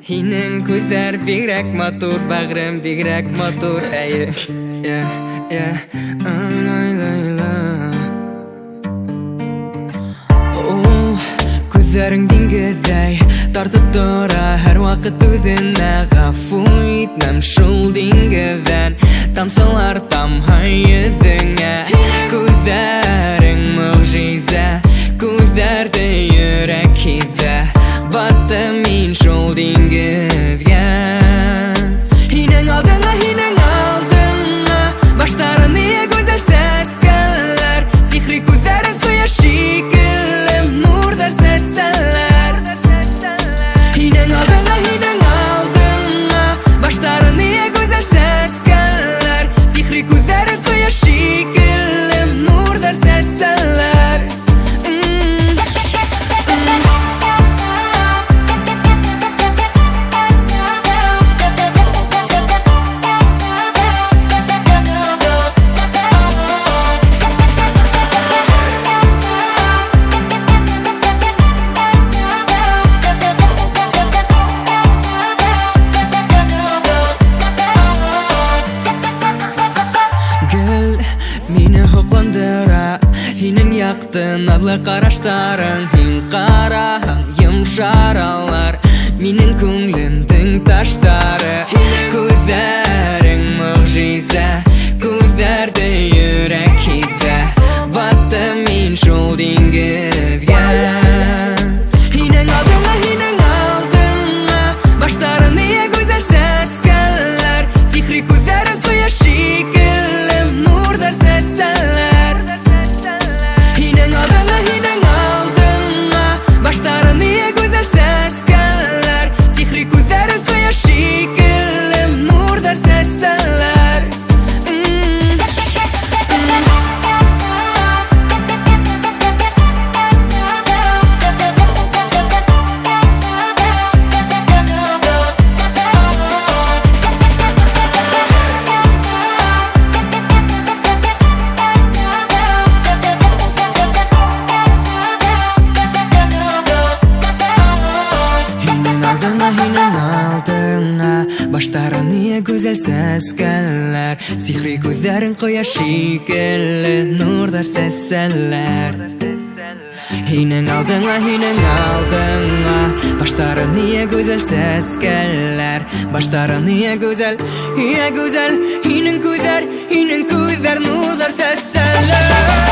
Hinen gözler bigrak motor, bagrim bigrak motor. Yeah, gözlerin dingizday tartıp dura her vakit özüne gafu etmem şul dingizden tamsalar tamhay yüzüne gözlerin mucize gözlerde yürek hizze battım in şul dingizge hinen aldığına başlarına güzel ses geller sihri gözlerin kıya şekillim nur der sesler hinen aldığına başlarına güzel ses geller sihri gözlerin kıya şekillim nur der sesler hinin yaktın adlı qaraştarın hin qara yumşaralar minin көңлімдің taşları gözlerin mucize gözlerde yürek hizze battım min şol dingizge hinen aldığına başlarına güzel ses geller sihri gözlerin kıya şekillim nur der sesler hinen aldığına başlarına güzel ses geller sihri gözlerin kıya şekillim nur der sesler başlarına güzel ses geller sihri gözlerin koya şekilli nur der sesler hinen aldığına başlarına güzel ses geller başlarına güzel hinen gözler nur der sesler